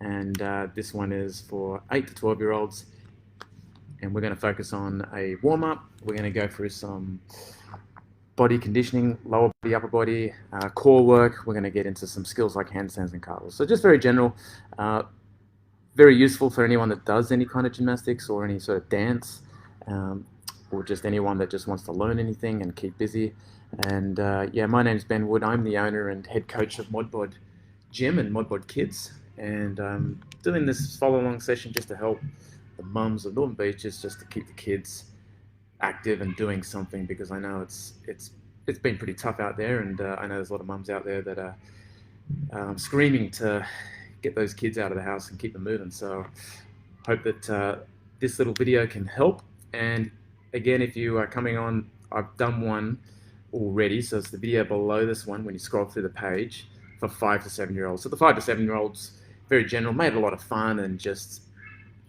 and this one is for 8 to 12-year-olds. And we're going to focus on a warm-up. We're going to go through some body conditioning, lower body, upper body, core work. We're going to get into some skills like handstands and cartwheels. So just very general, very useful for anyone that does any kind of gymnastics or any sort of dance, or just anyone that just wants to learn anything and keep busy. And yeah, my name's Ben Wood. I'm the owner and head coach of ModBod Gym and ModBod Kids. And I'm doing this follow-along session just to help the mums of Northern Beaches, just to keep the kids active and doing something, because I know it's been pretty tough out there, and I know there's a lot of mums out there that are screaming to get those kids out of the house and keep them moving. So hope that this little video can help. And again, if you are coming on, I've done one already, so it's the video below this one when you scroll through the page, for 5 to 7-year-olds. So the 5 to 7-year-olds, very general, made a lot of fun and just,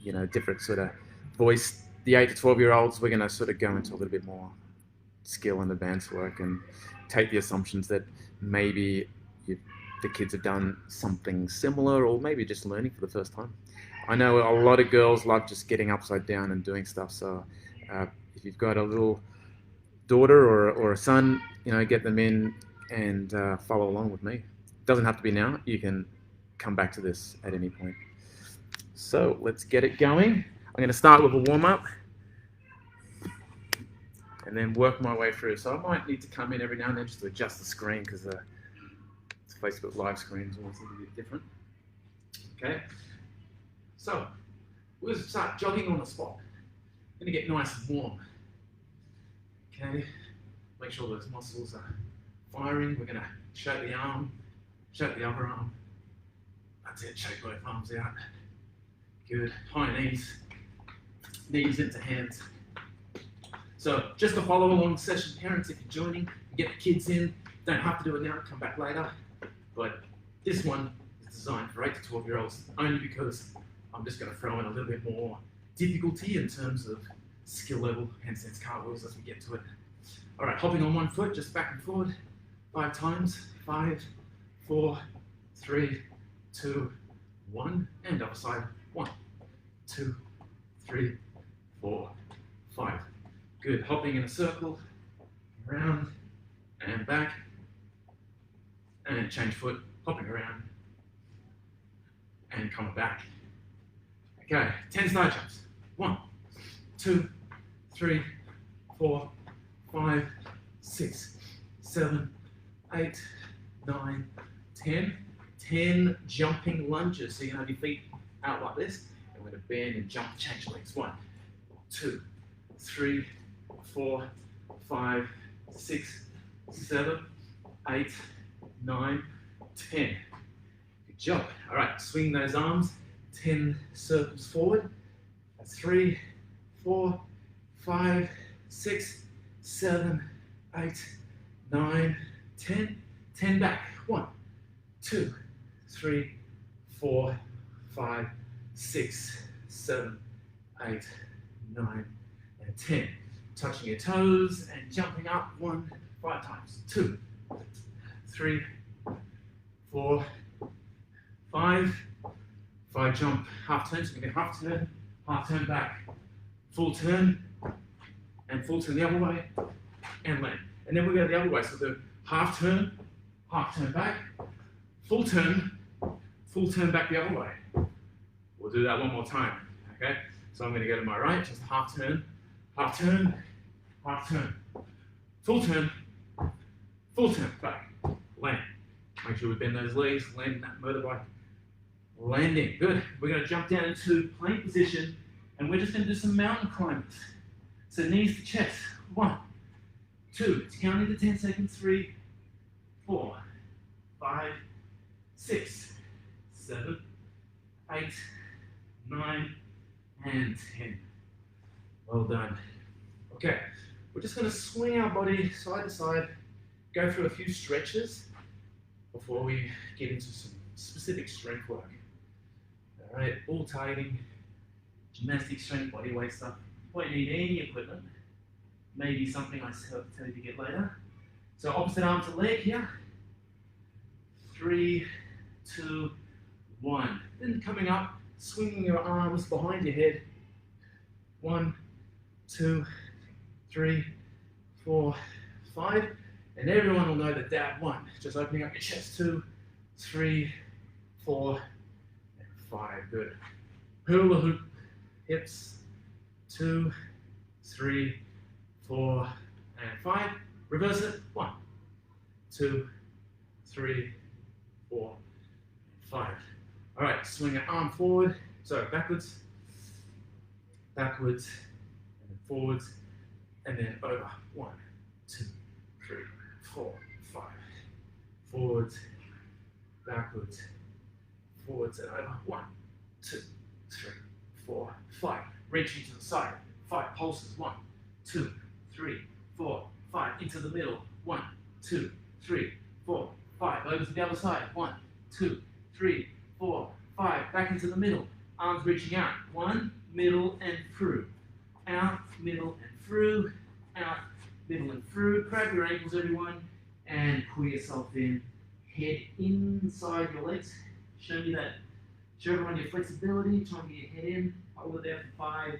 you know, different sort of voice. The 8 to 12-year-olds, we're going to sort of go into a little bit more skill and advanced work and take the assumptions that maybe the kids have done something similar, or maybe just learning for the first time. I know a lot of girls love just getting upside down and doing stuff, so if you've got a little daughter or a son, you know, get them in and follow along with me. Doesn't have to be now. You can come back to this at any point. So let's get it going. I'm going to start with a warm-up and then work my way through. So I might need to come in every now and then just to adjust the screen, because it's Facebook live screen is always a little bit different. Okay, so we'll start jogging on the spot. I'm going to get nice and warm. Okay, make sure those muscles are firing. We're going to shake the arm, shake the upper arm. That's it, shake both arms out. Good, high knees, knees into hands. So just to follow along the session, parents, if you're joining, get the kids in. Don't have to do it now, come back later. But this one is designed for 8 to 12-year-olds, only because I'm just going to throw in a little bit more difficulty in terms of skill level, handstands, cartwheels as we get to it. All right, hopping on one foot, just back and forward, 5 times. 5, 4, 3, 2, 1, and other side. 1, 2, 3, 4, 5. Good, hopping in a circle, around and back, and change foot, hopping around and coming back. Okay, 10 side jumps. 1, 2, 3, 4, 5, 6, 7, 8, 9, 10. 10 jumping lunges. So you can have your feet out like this, and we're going to bend and jump, change legs. 1, 2, 3, 4, 5, 6, 7, 8, 9, 10. Good job. All right, swing those arms 10 circles forward. That's 3, 4, 5, 6, 7, 8, 9, 10. 10 back. 1, 2, 3, 4, 5, 6, 7, 8, 9, and 10. Touching your toes and jumping up 5 times. 2, 3, 4, 5. 5 jump, half turn. So we get half turn back, full turn, and full turn the other way, and land. And then we go the other way. So the half turn back, full turn back the other way. We'll do that one more time. Okay. So I'm going to go to my right, just half turn, half turn, full turn back, land. Make sure we bend those legs, land in that motorbike landing. Good. We're going to jump down into plank position, and we're just going to do some mountain climbers. So knees to chest. 1, 2. It's counting to 10 seconds. 3, 4, 5, 6, 7, 8, 9, and 10. Well done. Okay, we're just going to swing our body side to side, go through a few stretches before we get into some specific strength work. All right, all targeting gymnastic strength, body weight stuff. You won't need any equipment. Maybe something I tell you to get later. So opposite arm to leg here. 3, 2, 1. Then coming up, swinging your arms behind your head. 1, 2, 3, 4, 5. And everyone will know the dab 1. Just opening up your chest. 2, 3, 4, and 5. Good. Hula hoop hips. 2, 3, 4, and 5. Reverse it. 1, 2, 3, 4, and 5. All right, swing an arm forward. So backwards, backwards, and then forwards, and then over. 1, 2, 3, 4, 5. Forwards, backwards, forwards, and over. 1, 2, 3, 4, 5. Reaching to the side. 5 pulses. 1, 2, 3, 4, 5. Into the middle. 1, 2, 3, 4, 5. Over to the other side. 1, 2, 3, 4, 5. Back into the middle. Arms reaching out. 1, middle and through. Out, middle and through. Out, middle and through. Grab your ankles, everyone, and pull yourself in. Head inside your legs. Show everyone your flexibility. Try and get your head in. Hold it there for 5,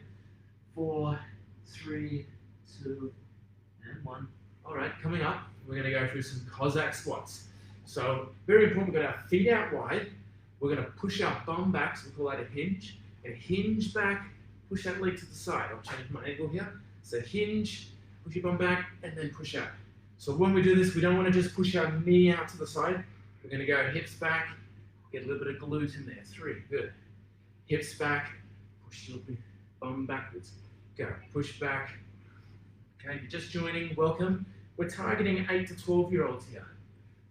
4, 3, 2, and 1. All right, coming up, we're going to go through some Cossack squats. So very important, we've got our feet out wide. We're going to push our bum back, so we call that a hinge. And hinge back, push that leg to the side. I'll change my angle here. So hinge, push your bum back, and then push out. So when we do this, we don't want to just push our knee out to the side. We're going to go hips back, get a little bit of glute in there. 3, good. Hips back, push your bum backwards. Go, push back. Okay, if you're just joining, welcome. We're targeting 8 to 12-year-olds here.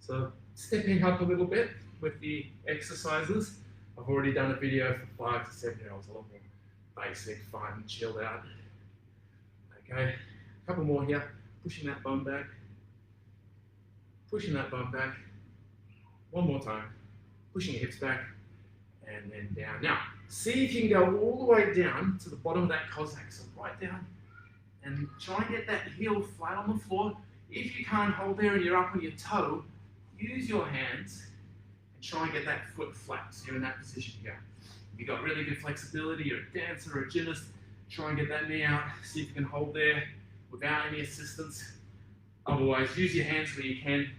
So stepping up a little bit with the exercises. I've already done a video for 5 to 7-year-olds, a lot more basic, fun, chilled out. Okay, a couple more here. Pushing that bum back. Pushing that bum back. One more time. Pushing your hips back and then down. Now, see if you can go all the way down to the bottom of that Cossack. So right down and try and get that heel flat on the floor. If you can't hold there and you're up on your toe, use your hands and try and get that foot flat so you're in that position here. If you've got really good flexibility, you're a dancer or a gymnast, try and get that knee out, see if you can hold there without any assistance. Otherwise, use your hands where you can.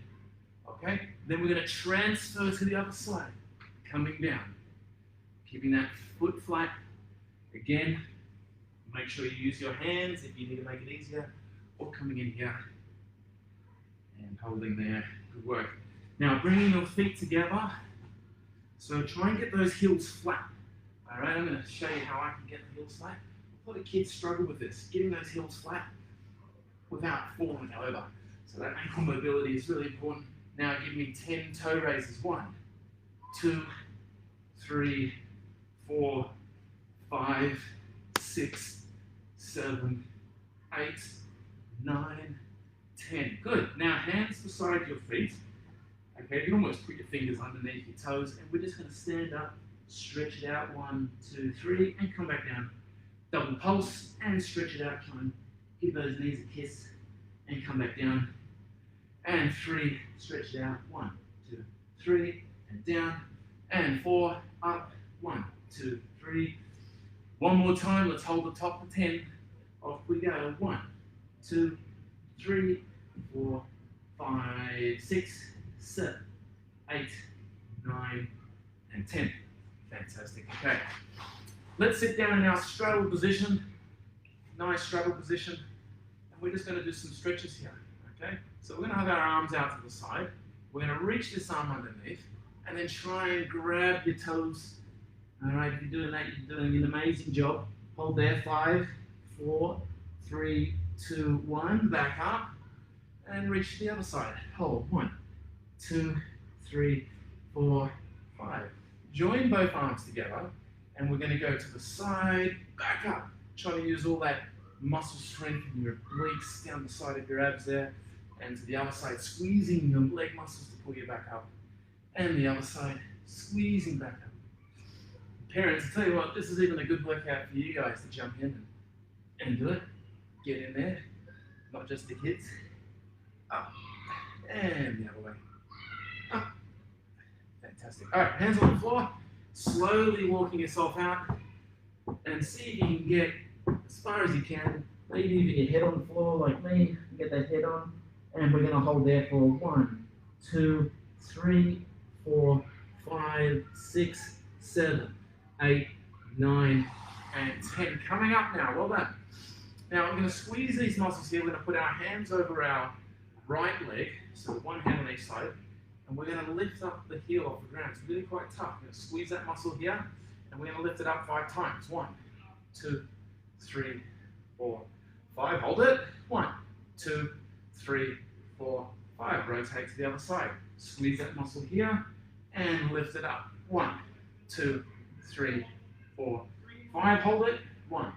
Okay? Then we're going to transfer to the other side, coming down. Keeping that foot flat. Again, make sure you use your hands if you need to make it easier, or coming in here and holding there. Good work. Now, bringing your feet together. So try and get those heels flat. All right, I'm going to show you how I can get the heels flat. A lot of kids struggle with this, getting those heels flat without falling over. So that ankle mobility is really important. Now give me 10 toe raises. 1, 2, 3, 4, 5, 6, 7, 8, 9, 10. Good. Now hands beside your feet. Okay, you can almost put your fingers underneath your toes, and we're just going to stand up, stretch it out. 1, 2, 3, and come back down. Double pulse and stretch it out. Try and give those knees a kiss and come back down. And 3, stretch it out. 1, 2, 3, and down. And 4, up. 1, 2, 3. One more time. Let's hold the top of 10. Off we go. 1, 2, 3, 4, 5, 6, 7, 8, 9, and 10. Fantastic. Okay. Let's sit down in our straddle position. Nice straddle position. And we're just going to do some stretches here. Okay? So we're going to have our arms out to the side. We're going to reach this arm underneath and then try and grab your toes. All right, if you're doing that, you're doing an amazing job. Hold there. 5, 4, 3, 2, 1. Back up and reach to the other side. Hold. 1, 2, 3, 4, 5. Join both arms together and we're going to go to the side, back up. Try to use all that muscle strength in your obliques down the side of your abs there, and to the other side, squeezing your leg muscles to pull you back up, and the other side, squeezing back up. Parents, I tell you what, this is even a good workout for you guys to jump in and do it. Get in there, not just the kids. Up, and the other way. Up. Fantastic. All right, hands on the floor. slowly walking yourself out, and see if you can get as far as you can. Maybe even your head on the floor like me, get that head on, and we're going to hold there for 1, 2, 3, 4, 5, 6, 7, 8, 9, and 10. Coming up now, well done. Now I'm going to squeeze these muscles here. We're going to put our hands over our right leg, so one hand on each side, and we're going to lift up the heel off the ground. It's really quite tough. We're going to squeeze that muscle here, and we're going to lift it up 5 times. 1, 2, 3, 4, 5. Hold it. 1, 2, 3, 4, 5. Rotate to the other side. Squeeze that muscle here and lift it up. 1, 2, 3, 4, 5. Hold it. 1,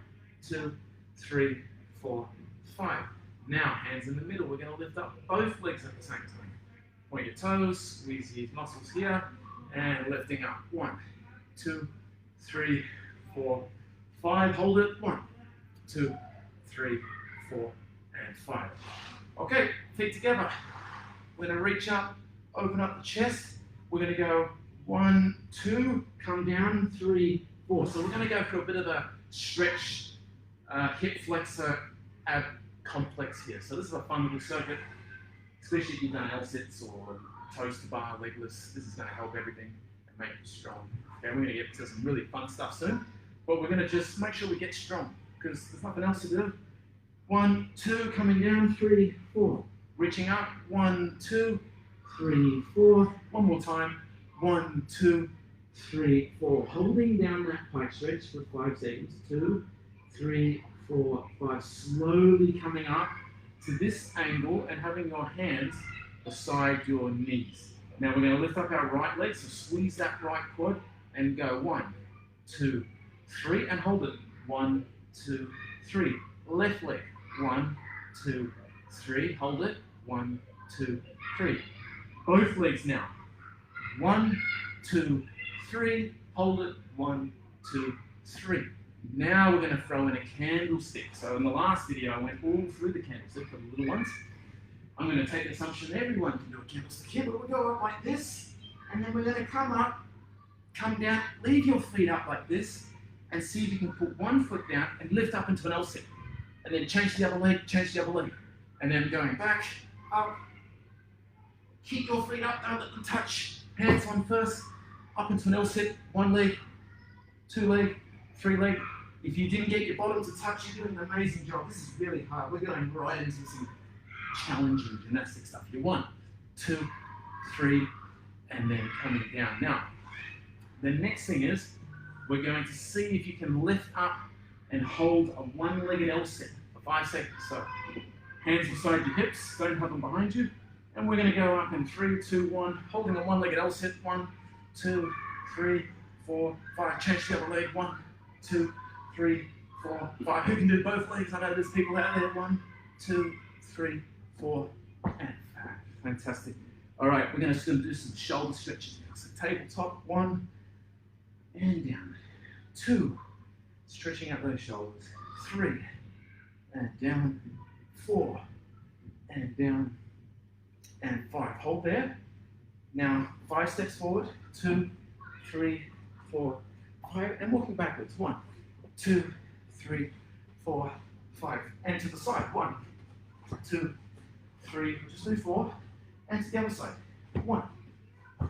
2, 3, 4, 5. Now, hands in the middle. We're going to lift up both legs at the same time. Point your toes, squeeze these muscles here, and lifting up. 1, 2, 3, 4, 5. Hold it. 1, 2, 3, 4, and 5. Okay, feet together. We're going to reach up, open up the chest. We're going to go 1, 2, come down, 3, 4. So we're going to go for a bit of a stretch, hip flexor, ab complex here. So this is a fun little circuit, especially if you've done L-sits or toes to bar, legless. This is going to help everything and make you strong. Okay, we're going to get to some really fun stuff soon, but we're going to just make sure we get strong because there's nothing else to do. 1, 2, coming down, 3, 4. Reaching up, 1, 2, 3, 4. One more time, 1, 2, 3, 4. Holding down that pike stretch for 5 seconds. 2, 3, 4, 5. Slowly coming up to this angle and having your hands beside your knees. Now we're going to lift up our right leg, so squeeze that right quad and go 1, 2, 3, and hold it. 1, 2, 3. Left leg. 1, 2, 3. Hold it. 1, 2, 3. Both legs now. 1, 2, 3. Hold it. 1, 2, 3. Now we're going to throw in a candlestick. So in the last video, I went all through the candlestick for the little ones. I'm going to take the assumption everyone can do a candlestick here, but we'll go up like this, and then we're going to come up, come down, leave your feet up like this, and see if you can put one foot down and lift up into an L-sit. And then change the other leg, and then going back, up. Keep your feet up, don't let them touch. Hands on first, up into an L-sit, 1 leg, 2 leg, 3 leg. If you didn't get your bottom to touch, you're doing an amazing job. This is really hard. We're going right into some challenging gymnastic stuff. You're 1, 2, 3, and then coming down. Now, the next thing is, we're going to see if you can lift up and hold a 1-legged L-sit for 5 seconds. So, hands beside your hips, don't have them behind you. And we're going to go up in 3, 2, 1, holding a 1-legged L-sit. 1, 2, 3, 4, 5. Change the other leg. 1, 2, 3, 4, 5. Who can do both legs? I know there's people out there. 1, 2, 3, 4, and 5. Fantastic. All right, we're going to do some shoulder stretches now. So tabletop, 1, and down. 2, stretching out those shoulders. 3, and down. 4, and down. And 5. Hold there. Now 5 steps forward. 2, 3, 4, 5, and walking backwards. 1, 2, 3, 4, 5, and to the side. 1, 2, 3. Just do 4, and to the other side. 1,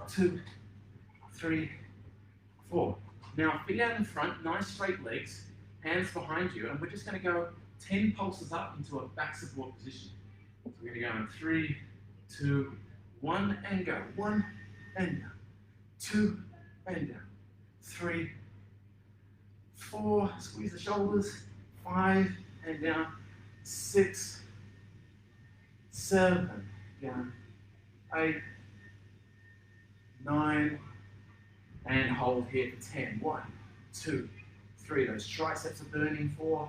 2, 3, 4. Now feet out in front, nice straight legs, hands behind you, and we're just going to go 10 pulses up into a back support position. So we're going to go in 3, 2, 1, and go. 1, and down. 2, and down. 3, 4, squeeze the shoulders. 5, and down. 6, 7, down. 8, 9, and hold here for 10. 1, 2, 3. Those triceps are burning. 4,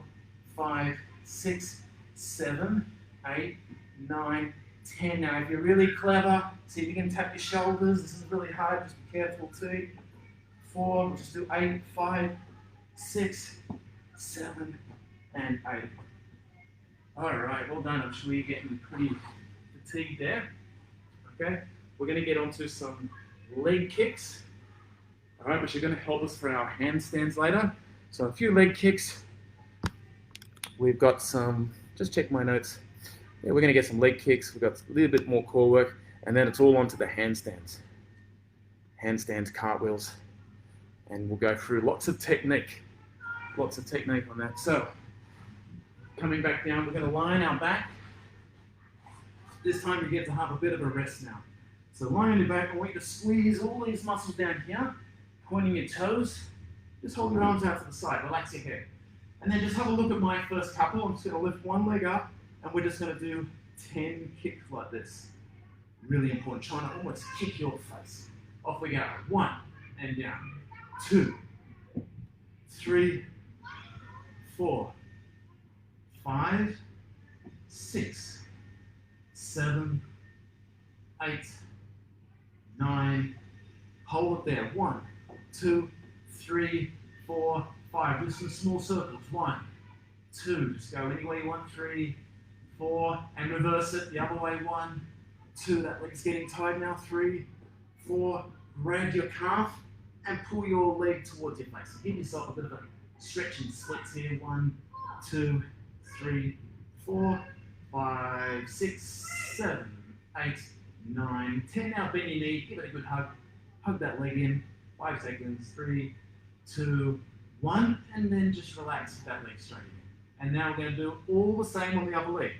5, 6, 7, 8, 9, 10. Now, if you're really clever, see if you can tap your shoulders. This is really hard. Just be careful too. 4. We'll just do 8, 5, 6, 7, and 8. All right, well done. I'm sure you're getting pretty fatigued there. Okay, we're going to get onto some leg kicks. All right, which are going to help us for our handstands later. So a few leg kicks. We've got some, just check my notes. Yeah, we're going to get some leg kicks. We've got a little bit more core work, and then it's all onto the handstands. Handstands, cartwheels, and we'll go through lots of technique on that. So coming back down, we're going to line our back. This time you get to have a bit of a rest now. So lie on your back, I want you to squeeze all these muscles down here, pointing your toes. Just hold your arms out to the side, relax your head. And then just have a look at my first couple. I'm just going to lift one leg up, and we're just going to do 10 kicks like this. Really important, trying to almost kick your face. Off we go. 1, and down. 2, 3, 4, 5, 6, 7, 8, 9. Hold it there. 1, 2, 3, 4, 5. Do some small circles. 1, 2. Just go any way you want. 3, 4, and reverse it the other way. 1, 2. That leg's getting tight now. 3, 4. Grab your calf and pull your leg towards your face. So give yourself a bit of a stretch and splits here. 1, 2, 3, 4, 5, 6, 7, 8, 9, 10. Now bend your knee. Give it a good hug. Hug that leg in. 5 seconds. 3, 2, 1, and then just relax with that leg straight again. And now we're going to do all the same on the other leg.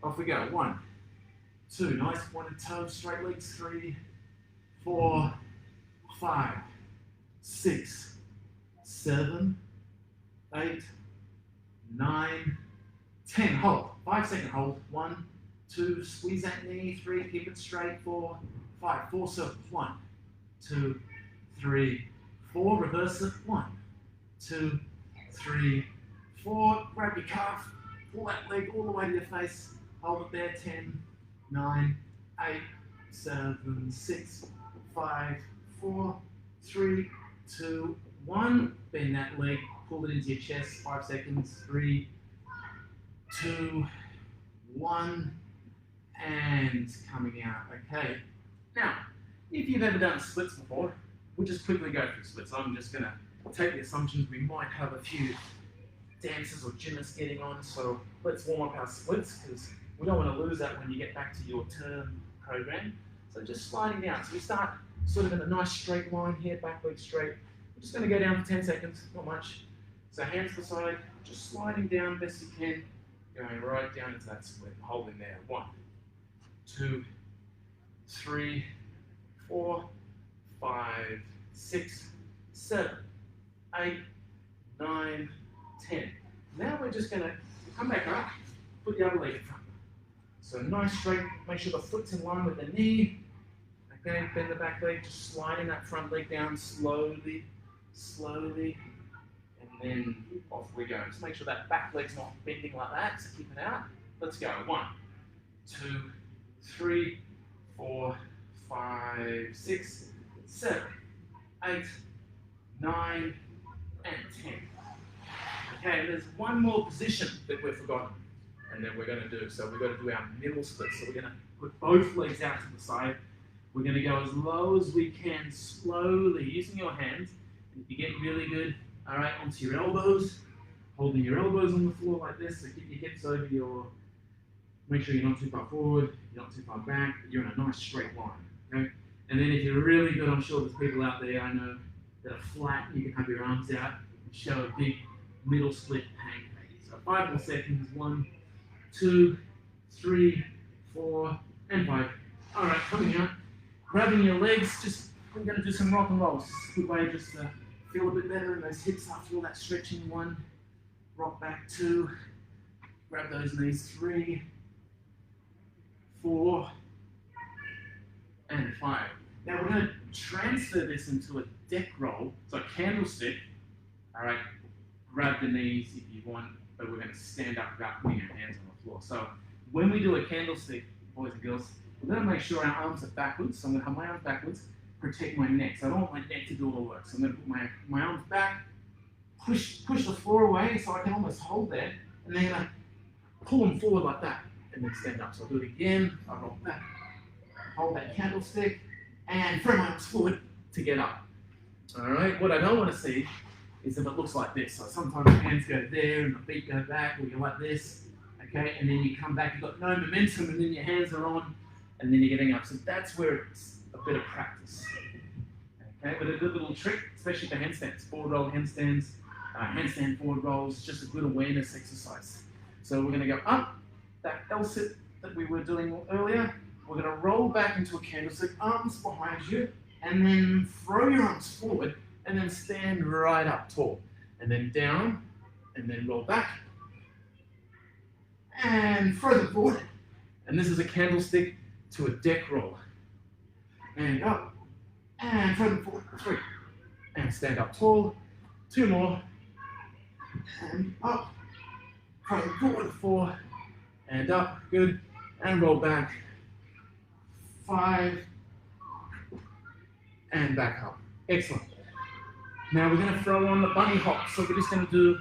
Off we go. 1, 2. Nice pointed toes, straight legs. 3, 4, 5, 6, 7, 8, 9, 10. Hold. 5-second hold. 1, 2. Squeeze that knee. 3. Keep it straight. 4, 5. 4 circles. 1, 2, 3, 4. Reverse it. 1, 2, 3, 4. Grab your calf. Pull that leg all the way to your face. Hold it there. 10, 9, 8, 7, 6, 5, 4, 3, 2, 1. Bend that leg. Pull it into your chest. 5 seconds. 3, 2, 1. And coming out. Okay. Now, if you've ever done splits before, we'll just quickly go through splits. I'm just going to take the assumptions we might have a few dancers or gymnasts getting on, so let's warm up our splits because we don't want to lose that when you get back to your term program. So just sliding down. So we start sort of in a nice straight line here, back leg straight. We're just going to go down for 10 seconds, not much. So hands to the side, just sliding down best you can, going right down into that split, holding there. 1, 2, 3, 4, 5, 6, 7, 8, 9, 10. Now we're just going to come back up, put the other leg in front. So nice straight, make sure the foot's in line with the knee. Okay, bend the back leg, just sliding that front leg down slowly, slowly, and then off we go. Just make sure that back leg's not bending like that, so keep it out. Let's go. 1, 2, 3, 4, 5, 6, 7, 8, 9, and 10. Okay, there's one more position that we've forgotten, and then we're going to do. So we've got to do our middle split. So we're going to put both legs out to the side. We're going to go as low as we can, slowly, using your hands. And if you get really good, all right, onto your elbows, holding your elbows on the floor like this. So keep your hips over your, make sure you're not too far forward, you're not too far back, you're in a nice straight line, okay? And then if you're really good, I'm sure there's people out there I know that are flat, you can have your arms out and show a big middle split pancake. So 5 more seconds. 1, 2, 3, 4, and 5. All right, coming out, grabbing your legs. Just we're going to do some rock and rolls. It's a good way just to feel a bit better in those hips. I feel that stretching. 1, rock back. 2, grab those knees. 3, 4, and 5. Now we're going to transfer this into a deck roll, so a candlestick. All right, grab the knees if you want, but we're going to stand up without putting our hands on the floor. So when we do a candlestick, boys and girls, we're going to make sure our arms are backwards. So I'm going to have my arms backwards, protect my neck. So I don't want my neck to do all the work. So I'm going to put my arms back, push the floor away so I can almost hold that, and then pull them forward like that, and then stand up. So I'll do it again. I'll roll back, hold that candlestick, and throw my arms forward to get up. All right, what I don't want to see is if it looks like this. So sometimes the hands go there and the feet go back, or you're like this, okay, and then you come back, you've got no momentum, and then your hands are on, and then you're getting up. So that's where it's a bit of practice. Okay, but a good little trick, especially for handstands, forward roll handstands, handstand forward rolls, just a good awareness exercise. So we're going to go up, that L-sit that we were doing earlier. We're going to roll back into a candlestick, arms behind you, and then throw your arms forward, and then stand right up tall. And then down, and then roll back, and throw them forward. And this is a candlestick to a deck roll. And up, and throw them forward, 3. And stand up tall, 2 more. And up, throw them forward, 4. And up, good. And roll back, 5. And back up. Excellent. Now we're going to throw on the bunny hop. So we're just going to do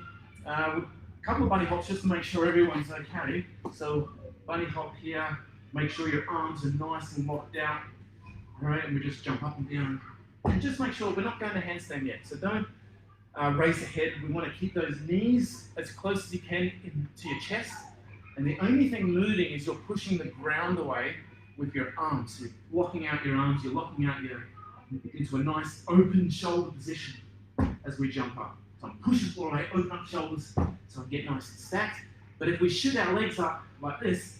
a couple of bunny hops just to make sure everyone's okay. So bunny hop here, make sure your arms are nice and locked out. All right, and we just jump up and down. And just make sure we're not going to handstand yet. So don't race ahead. We want to keep those knees as close as you can to your chest. And the only thing moving is you're pushing the ground away with your arms. You're locking out your arms, you're locking out into a nice open shoulder position as we jump up. So I'm pushing the floor away, open up shoulders, so I get nice and stacked. But if we shoot our legs up like this,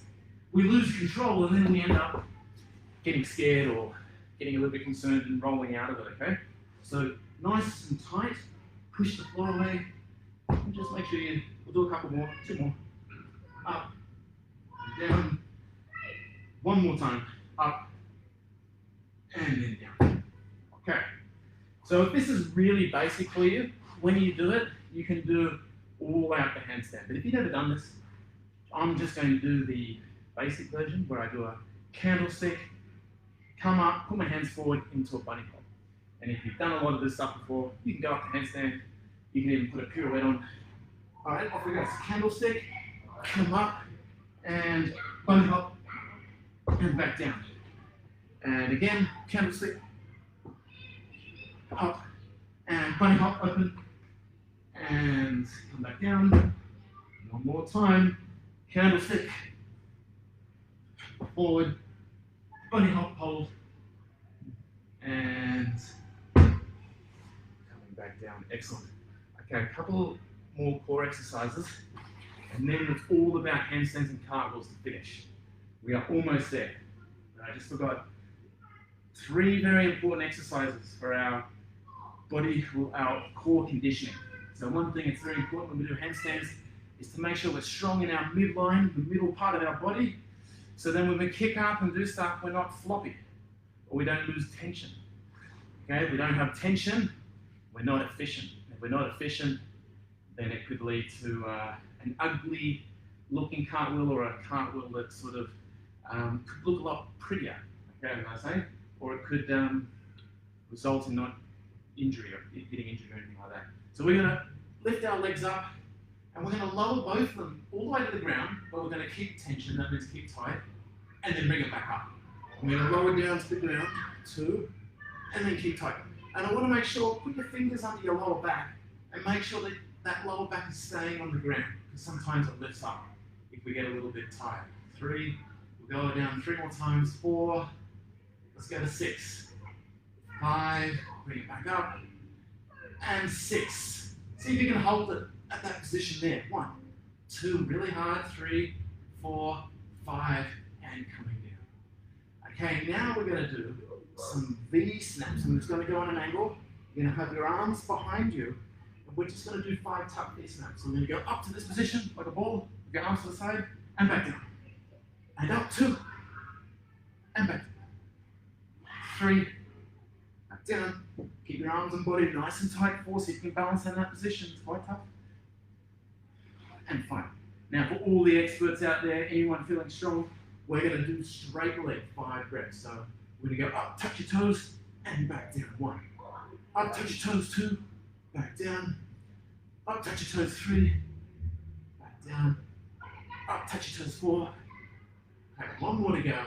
we lose control and then we end up getting scared or getting a little bit concerned and rolling out of it, okay? So nice and tight, push the floor away, and just make sure we'll do a couple more, 2 more. Up, and down, 1 more time, up, and then down. Okay, so if this is really basic for you, when you do it, you can do all out the handstand. But if you've never done this, I'm just going to do the basic version where I do a candlestick, come up, put my hands forward into a bunny hop. And if you've done a lot of this stuff before, you can go up to handstand, you can even put a pirouette on. All right, off we go. So candlestick, come up, and bunny hop, and back down. And again, candlestick, up, and bunny hop, open, and come back down. 1 more time, candlestick, forward, bunny hop, hold, and coming back down. Excellent. Okay, a couple more core exercises, and then it's all about handstands and cartwheels to finish. We are almost there. I just forgot 3 very important exercises for our core conditioning. So one thing that's very important when we do handstands is to make sure we're strong in our midline, the middle part of our body, so then when we kick up and do stuff, we're not floppy, or we don't lose tension. Okay, if we don't have tension, we're not efficient. If we're not efficient, then it could lead to an ugly looking cartwheel or a cartwheel that sort of could look a lot prettier, okay, as I say, or it could result in not injury or getting injured or anything like that. So we're going to lift our legs up and we're going to lower both of them all the way to the ground, but we're going to keep tension, that means keep tight, and then bring it back up. We're going to lower down to the ground, 2, and then keep tight. And I want to make sure, put your fingers under your lower back and make sure that that lower back is staying on the ground, because sometimes it lifts up if we get a little bit tired. 3, we'll go down 3 more times, 4, let's go to 6, 5, bring it back up, and 6. See if you can hold it at that position there. 1, 2, really hard, 3, 4, 5, and coming down. Okay, now we're going to do some V snaps. I'm just going to go on an angle. You're going to have your arms behind you, and we're just going to do 5 tuck V snaps. So we're going to go up to this position like a ball, with your arms to the side, and back down. And up, 2, and back. 3, back down. Keep your arms and body nice and tight, 4, so you can balance in that position. It's quite tough. And 5. Now for all the experts out there, anyone feeling strong, we're going to do straight leg, 5 reps. So we're going to go up, touch your toes, and back down. 1. Up, touch your toes, 2, back down. Up, touch your toes, 3, back down. Up, touch your toes, 4. Okay, 1 more to go,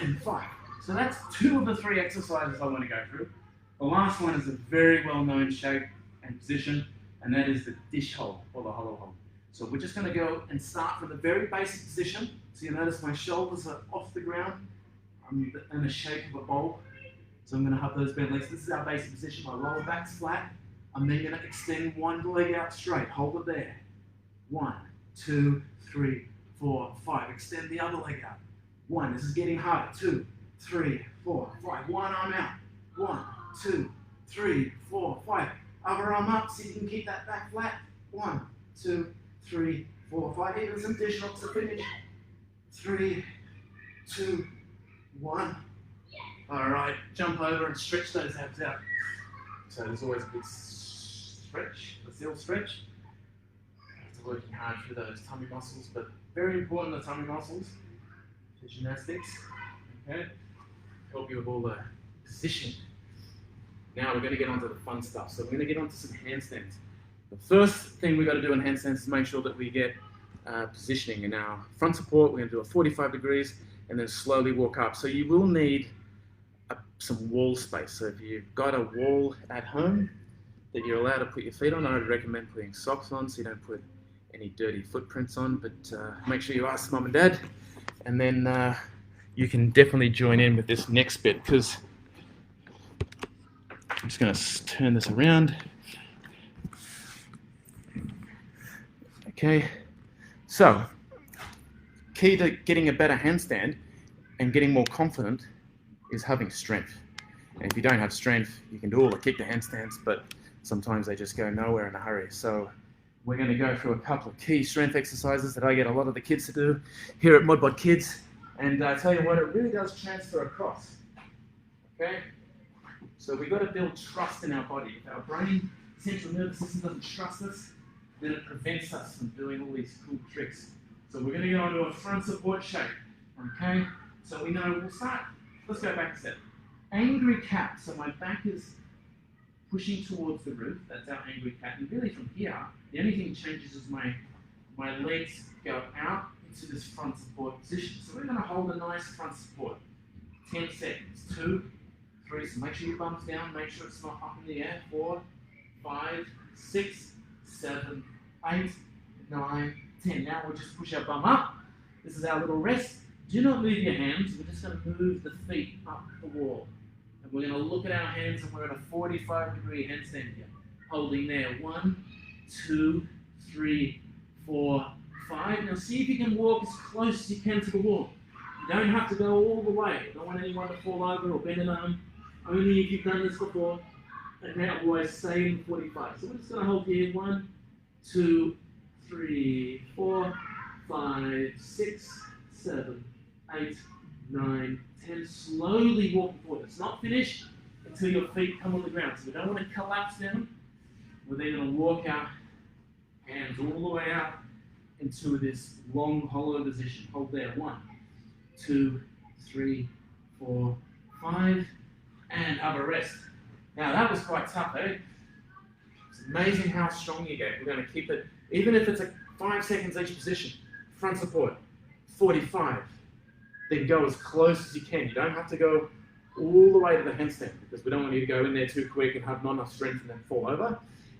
and 5. So that's 2 of the 3 exercises I want to go through. The last one is a very well-known shape and position, and that is the dish hold or the hollow hold. So we're just going to go and start from the very basic position. So you notice my shoulders are off the ground. I'm in the shape of a bowl. So I'm going to have those bent legs. This is our basic position. My lower back's flat. I'm then going to extend one leg out straight. Hold it there. 1, 2, 3, 4, 5. Extend the other leg out. 1. This is getting harder. 2, 3, 4, 5. One arm out. 1, 2, 3, 4, 5. Other arm up. See if you can keep that back flat. 1, 2, 3, 4, 5. Even some dish rocks to finish. 3, 2, 1. All right. Jump over and stretch those abs out. So there's always a big stretch, a seal stretch. After working hard through those tummy muscles, but very important, the tummy muscles for gymnastics. Okay, help you with all the position. Now we're going to get onto the fun stuff. So we're going to get onto some handstands. The first thing we've got to do in handstands is make sure that we get positioning. In our front support, we're going to do a 45 degrees and then slowly walk up. So you will need some wall space. So if you've got a wall at home that you're allowed to put your feet on, I would recommend putting socks on so you don't put any dirty footprints on, but make sure you ask mum and dad, and then you can definitely join in with this next bit, because I'm just going to turn this around. Okay, so key to getting a better handstand and getting more confident is having strength. And if you don't have strength, you can do all the kick to handstands, but sometimes they just go nowhere in a hurry. So we're going to go through a couple of key strength exercises that I get a lot of the kids to do here at ModBod Kids. And I tell you what, it really does transfer across. Okay? So we've got to build trust in our body. If our brain, central nervous system doesn't trust us, then it prevents us from doing all these cool tricks. So we're going to go into a front support shape. Okay? So we know we'll start. Let's go back a step. Angry cat. So my back is pushing towards the roof. That's our angry cat. And really from here, the only thing that changes is my legs go out into this front support position. So we're going to hold a nice front support. 10 seconds. 2, 3. So make sure your bum's down. Make sure it's not up in the air. 4, 5, 6, 7, 8, 9, 10. Now we'll just push our bum up. This is our little rest. Do not move your hands. We're just going to move the feet up the wall. And we're going to look at our hands, and we're in a 45-degree handstand here. Holding there. 1, 2, 3, 4, 5. Now see if you can walk as close as you can to the wall. You don't have to go all the way. I don't want anyone to fall over or bend an arm. Only if you've done this before. And now always stay in 45. So we're just going to hold here. 1, 2, 3, 4, 5, 6, 7, 8, 9, 10. Slowly walking forward. It's not finished until your feet come on the ground. So we don't want to collapse down. We're then going to walk our hands all the way out into this long hollow position. Hold there. 1, 2, 3, 4, 5, and have a rest. Now that was quite tough, eh? It's amazing how strong you get. We're going to keep it, even if it's a 5 seconds each position. Front support, 45. Then go as close as you can. You don't have to go all the way to the handstand, because we don't want you to go in there too quick and have not enough strength and then fall over.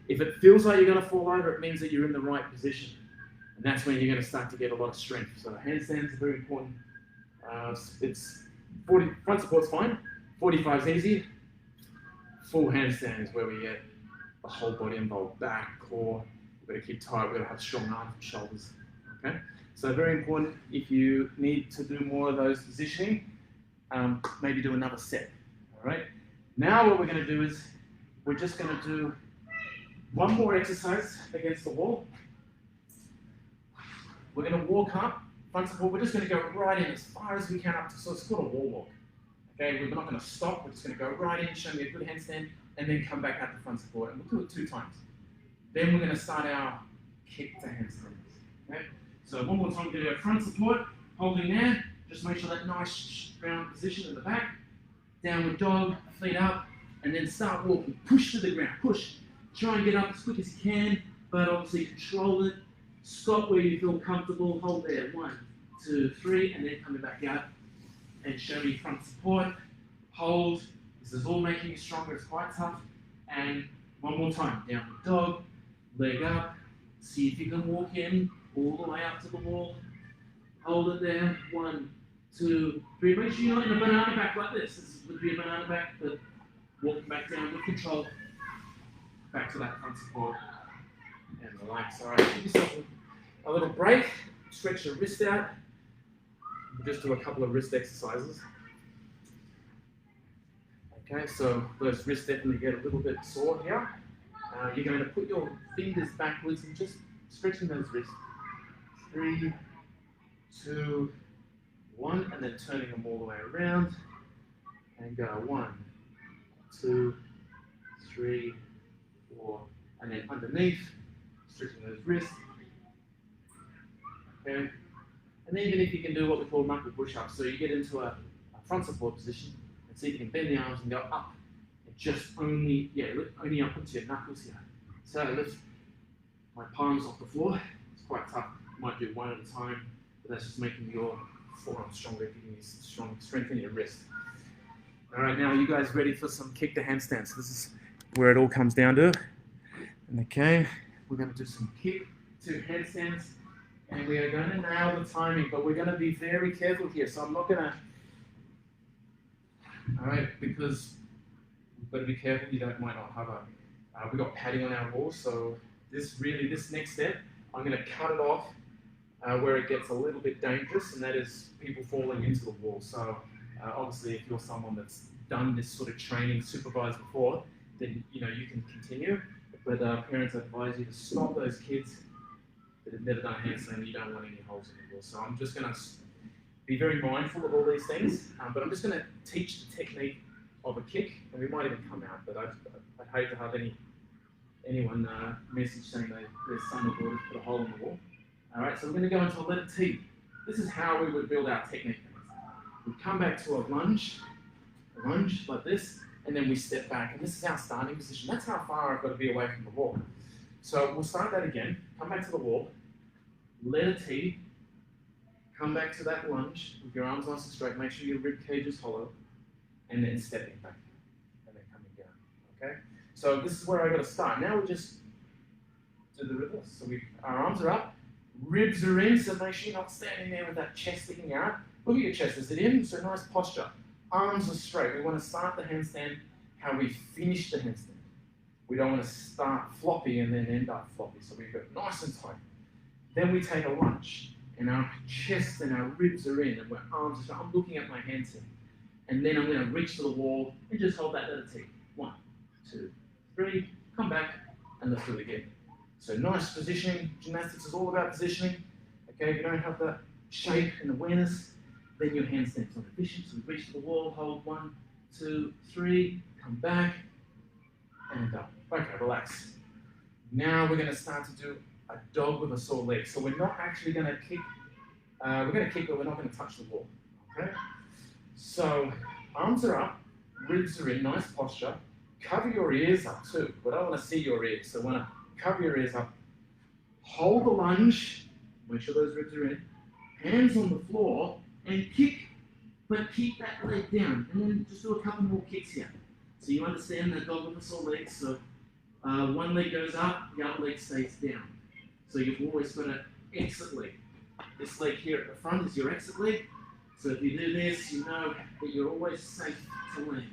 If it feels like you're going to fall over, it means that you're in the right position. And that's when you're going to start to get a lot of strength. So handstands are very important. It's 40, front support's fine. 45 is easy. Full handstand is where we get the whole body involved. Back, core. We've got to keep tight. We've got to have strong arms and shoulders. Okay? So very important. If you need to do more of those positioning, maybe do another set. All right? Now what we're going to do is we're just going to do one more exercise against the wall. We're going to walk up, front support. We're just going to go right in as far as we can up to, so it's called a wall walk. Okay, we're not going to stop. We're just going to go right in, show me a good handstand, and then come back up to front support. And we'll do it 2 times. Then we're going to start our kick to handstands. Okay? So one more time, we're going to go front support, holding there. Just make sure that nice round position at the back. Downward dog, feet up, and then start walking. Push to the ground, push. Try and get up as quick as you can, but obviously control it. Stop where you feel comfortable. Hold there. 1, 2, 3, and then coming back out. And show me front support. Hold This is all making you stronger. It's quite tough. And one more time, downward dog, leg up. See if you can walk in all the way up to the wall. Hold it there. 1, 2, 3. Make sure you're not in a banana back like this. This would be a banana back, but walking back down with control. Back to that front support. And relax. All right, give yourself a little break. Stretch your wrist out. We'll just do a couple of wrist exercises. Okay, so those wrists definitely get a little bit sore here. You're going to put your fingers backwards and just stretching those wrists. 3, 2, 1, and then turning them all the way around. And go 1, 2, 3, 4, and then underneath, stretching those wrists. Okay, and even if you can do what we call knuckle push-ups, so you get into a front support position and see if you can bend the arms and go up. And just only up into your knuckles here. So I lift my palms off the floor. It's quite tough. You might do one at a time, but that's just making your forearm stronger, giving you strong strength in your wrist. All right, now you guys ready for some kick to handstands? This is where it all comes down to. Okay, we're going to do some kick to handstands, and we are going to nail the timing, but we're going to be very careful here. So I'm not going to, all right, because we've got to be careful. Might not have we've got padding on our wall, so this next step, I'm going to cut it off where it gets a little bit dangerous, and that is people falling into the wall. So obviously, if you're someone that's done this sort of training, supervised before, then you can continue. But parents advise you to stop those kids that have never done a handstand. You don't want any holes in the wall. So I'm just going to be very mindful of all these things, but I'm just going to teach the technique of a kick, and we might even come out. But I'd hate to have anyone message saying their son or daughter put a hole in the wall. All right, so we're going to go into a letter T. This is how we would build our technique. We come back to a lunge like this, and then we step back. And this is our starting position. That's how far I've got to be away from the wall. So we'll start that again. Come back to the wall. Letter T. Come back to that lunge with your arms nice and straight. Make sure your rib cage is hollow. And then stepping back. And then coming down. Okay? So this is where I've got to start. Now we just do the reverse. So our arms are up. Ribs are in, so make sure you're not standing there with that chest sticking out. Look at your chest, is it in? So nice posture. Arms are straight. We want to start the handstand how we finish the handstand. We don't want to start floppy and then end up floppy. So we go nice and tight. Then we take a lunge, and our chest and our ribs are in, and our arms are straight. I'm looking at my hands here. And then I'm going to reach to the wall and just hold that letter T. 1, 2, 3. Come back, and let's do it again. So nice positioning. Gymnastics is all about positioning. Okay, if you don't have that shape and awareness, then your handstand's not efficient. So we reach to the wall, hold 1, 2, 3, come back, and up. Okay, relax. Now we're going to start to do a dog with a sore leg. So we're not actually going to kick. We're going to kick, but we're not going to touch the wall. Okay. So arms are up, ribs are in, nice posture. Cover your ears up too. We don't want to see your ears, so we want to cover your ears up. Hold the lunge. Make sure those ribs are in. Hands on the floor and kick, but keep that leg down. And then just do a couple more kicks here. So you understand that dog with the sore legs. So one leg goes up, the other leg stays down. So you've always got an exit leg. This leg here at the front is your exit leg. So if you do this, you know that you're always safe to land.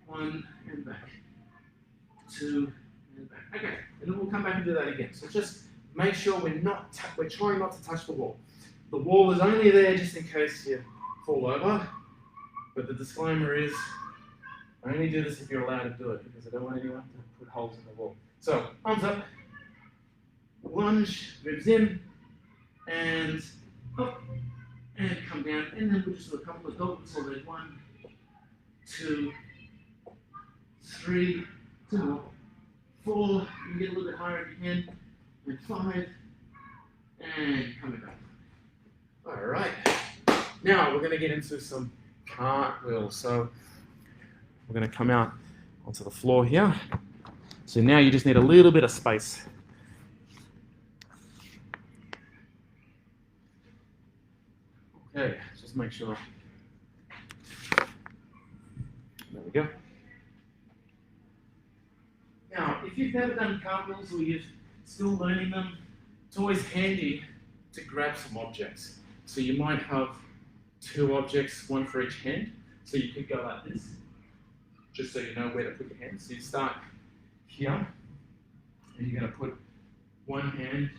1 and back. 2 and back. Okay, and then we'll come back and do that again. So just make sure we're trying not to touch the wall. The wall is only there just in case you fall over. But the disclaimer is, only do this if you're allowed to do it, because I don't want anyone to put holes in the wall. So, arms up, lunge, ribs in, and up, and come down, and then we'll just do a couple of dogs. So there's 1, 2, 3, 2 more, 4, you can get a little bit higher if you can, and 5, and coming back. All right, now we're going to get into some cartwheels. So we're going to come out onto the floor here. So now you just need a little bit of space. Okay, just make sure we go. Now, if you've never done cartwheels or you're still learning them, it's always handy to grab some objects. So you might have 2 objects, one for each hand. So you could go like this, just so you know where to put your hands. So you start here, and you're going to put one hand.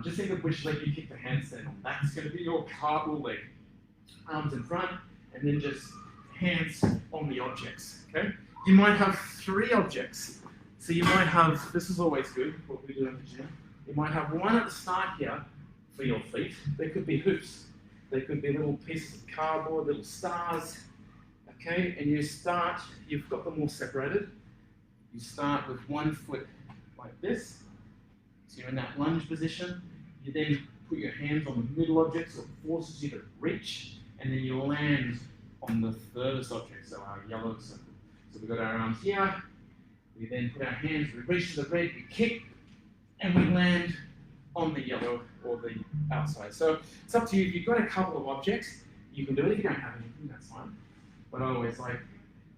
Just think of which leg you kick the handstand on. That's going to be your cartwheel leg. Arms in front, and then just hands on the objects. Okay? You might have 3 objects. So you might have, this is always good, what we do in the gym. You might have one at the start here for your feet. They could be hoops. They could be little pieces of cardboard, little stars. Okay, and you've got them all separated. You start with one foot like this. So you're in that lunge position. You then put your hands on the middle object, so it forces you to reach, and then you land on the furthest object, so our yellow circle. So we've got our arms here. We then put our hands, we reach to the red, we kick, and we land on the yellow or the outside. So it's up to you. If you've got a couple of objects, you can do it. If you don't have anything, that's fine. But I always like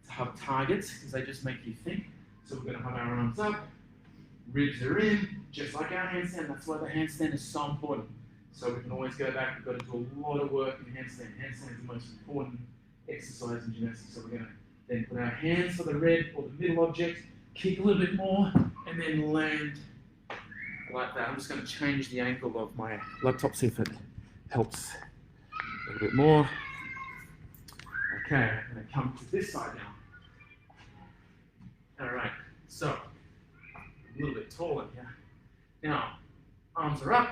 to have targets because they just make you think. So we're going to have our arms up, ribs are in, just like our handstand. That's why the handstand is so important. So we can always go back. We've got to do a lot of work in handstand. Handstand is the most important exercise in gymnastics. So we're going to then put our hands for the red or the middle object, kick a little bit more, and then land like that. I'm just going to change the angle of my laptop, see if it helps a little bit more. Okay, I'm going to come to this side now. All right, so a little bit taller here. Now, arms are up,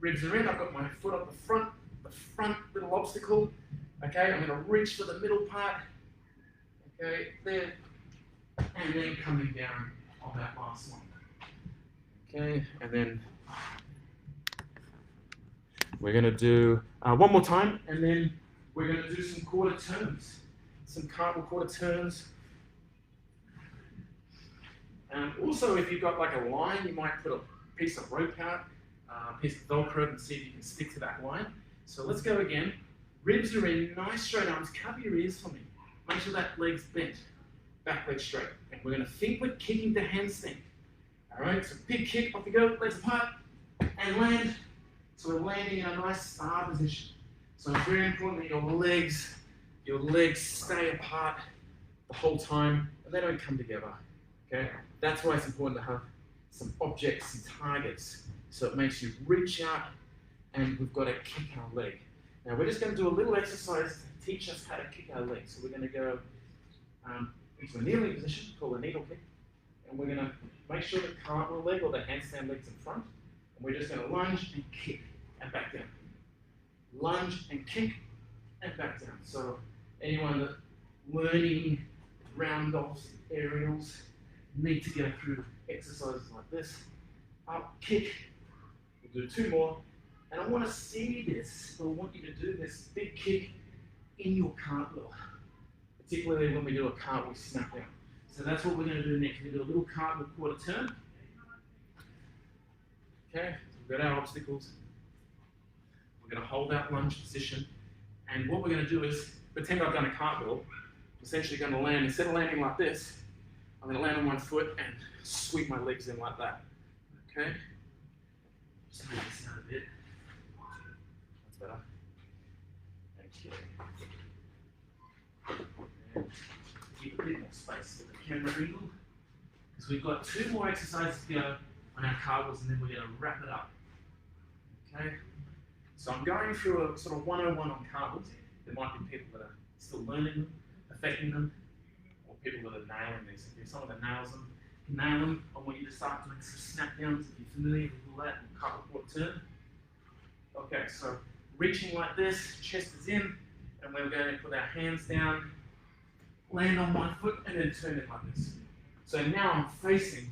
ribs are in. I've got my foot up the front little obstacle. Okay, I'm going to reach for the middle part. Okay, there. And then coming down on that last one. Okay, and then we're going to do one more time, and then we're going to do some quarter turns, some cartwheel quarter turns. Also, if you've got like a line, you might put a piece of rope out, a piece of Velcro, and see if you can stick to that line. So let's go again. Ribs are in, nice straight arms. Cover your ears for me. Make sure that leg's bent. Back leg straight. And we're going to think we're kicking the handstand. All right, so big kick, off we go, legs apart, and land. So we're landing in a nice star position. So it's very important that your legs stay apart the whole time, and they don't come together. Okay, that's why it's important to have some objects and targets. So it makes you reach out, and we've got to kick our leg. Now we're just going to do a little exercise to teach us how to kick our leg. So we're going to go into a kneeling position called a needle kick, and we're going to make sure the cartwheel leg or the handstand leg's in front, and we're just going to lunge and kick and back down. Lunge and kick and back down. So anyone that's learning round offs, aerials, need to go through exercises like this. Up, kick. We'll do 2 more. And I want to see this, I want you to do this big kick in your cartwheel, particularly when we do a cartwheel snap down. So that's what we're going to do next. We're going to do a little cartwheel quarter turn. Okay, so we've got our obstacles. We're going to hold that lunge position. And what we're going to do is, pretend I've done a cartwheel. I'm essentially going to land, instead of landing like this, I'm going to land on one foot and sweep my legs in like that. Okay? Just move this out a bit. That's better. Okay. And keep a bit more space for the camera angle, because we've got 2 more exercises to go on our cartwheels, and then we're going to wrap it up. Okay? So I'm going through a sort of 101 on cartwheels. There might be people that are still learning them, perfecting them, or people that are nailing these. If someone that nails them, I want you to start doing some snap downs if you're familiar with all that, and cartwheel quarter turn. Okay, so reaching like this, chest is in, and we're going to put our hands down, land on one foot, and then turn it like this. So now I'm facing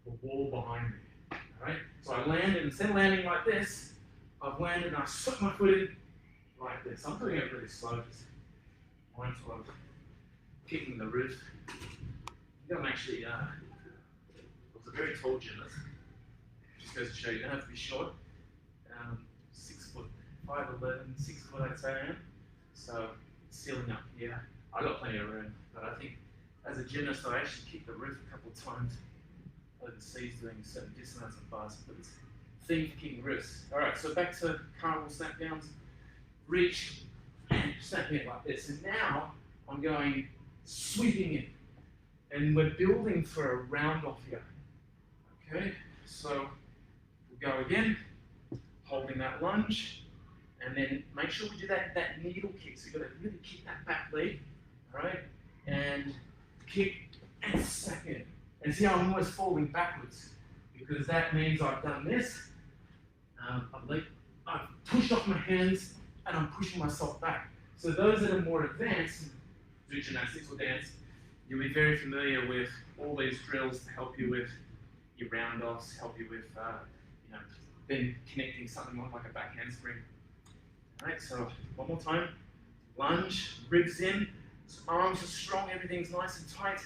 the wall behind me. Alright? So I land, and instead of landing like this, I've landed and I slip my foot in like this. I'm doing it really slow, just mindful of kicking the roof. I'm actually, I was a very tall gymnast. Just goes to show you don't have to be short. 6 foot, 5'11", 6 foot I'd say I am. So ceiling up here, I got plenty of room. But I think as a gymnast, I actually kicked the roof a couple of times overseas doing certain dismounts and bars, but it's theme for kicking roofs. All right, so back to cartwheel snap downs. Reach and snapping it like this. And now I'm going sweeping in. And we're building for a round off here. Okay, so we'll go again, holding that lunge, and then make sure we do that needle kick. So you've got to really kick that back leg, all right? And kick and snap in. And see how I'm almost falling backwards, because that means I've done this. I've pushed off my hands and I'm pushing myself back. So those that are more advanced, do gymnastics or dance, you'll be very familiar with all these drills to help you with your round offs, help you with then connecting something like a back handspring. All right, so one more time. Lunge, ribs in, so arms are strong, everything's nice and tight,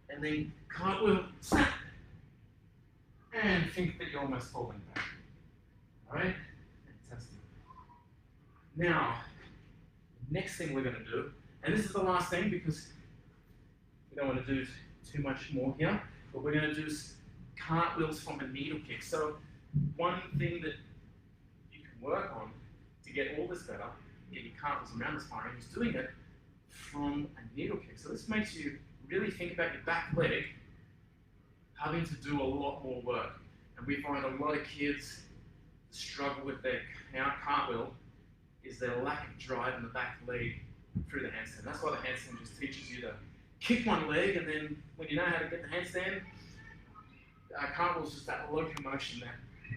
and then cartwheel, snap, and think that you're almost falling back. All right, fantastic. Now, next thing we're going to do, and this is the last thing because we don't want to do too much more here, but we're going to do cartwheels from a needle kick. So one thing that you can work on to get all this better, get your cartwheels around the spine, is doing it from a needle kick. So this makes you really think about your back leg having to do a lot more work. And we find a lot of kids struggle with their cartwheel is their lack of drive in the back leg through the handstand. That's why the handstand just teaches you to kick one leg, and then when you know how to get the handstand, cartwheel is just that locomotion,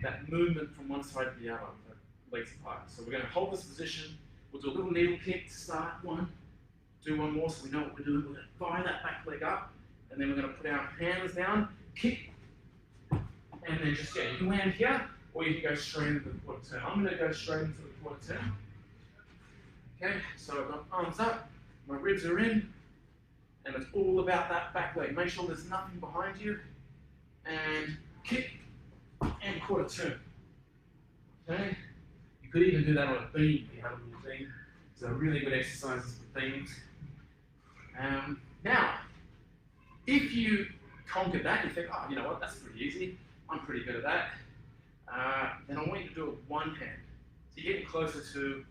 that movement from one side to the other, the legs apart. So we're going to hold this position. We'll do a little needle kick to start one, do one more so we know what we're doing. We're going to fire that back leg up, and then we're going to put our hands down, kick, and then just, you can land here, or you can go straight into the quarter turn. I'm going to go straight into the quarter turn. Okay, so I've got arms up, my ribs are in, and it's all about that back leg. Make sure there's nothing behind you, and kick, and quarter turn. Okay, you could even do that on a beam if you have a little beam. So really good exercises for beams. Now, if you conquer that, you think, oh, you know what, that's pretty easy. I'm pretty good at that. Then I want you to do it with one hand. So you're getting closer to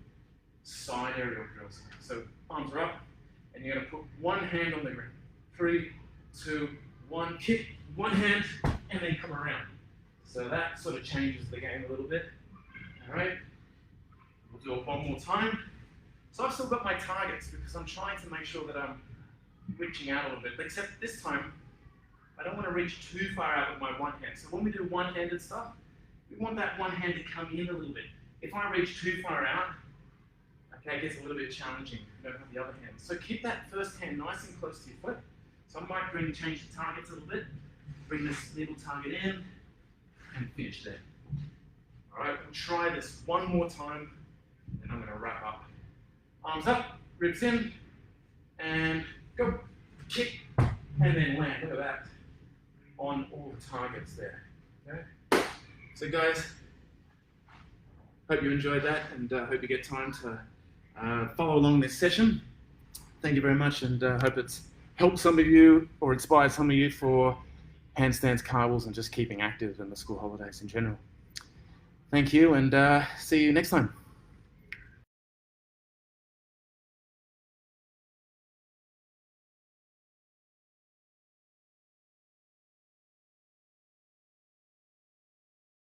side aerial drills. So arms are up, and you're going to put one hand on the ground. 3, 2, 1, kick, one hand, and then come around. So that sort of changes the game a little bit. All right, we'll do it one more time. So I've still got my targets because I'm trying to make sure that I'm reaching out a little bit, but except this time, I don't want to reach too far out with my one hand. So when we do one-handed stuff, we want that one hand to come in a little bit. If I reach too far out, okay, it gets a little bit challenging. You don't have the other hand. So keep that first hand nice and close to your foot. So I might change the targets a little bit, bring this needle target in, and finish there. All right, we'll try this one more time, and I'm going to wrap up. Arms up, ribs in, and go, kick, and then land. Look at that, on all the targets there. Okay? So guys, hope you enjoyed that, and hope you get time to follow along this session. Thank you very much, and hope it's helped some of you or inspired some of you for handstands, cartwheels, and just keeping active in the school holidays in general. Thank you, and see you next time.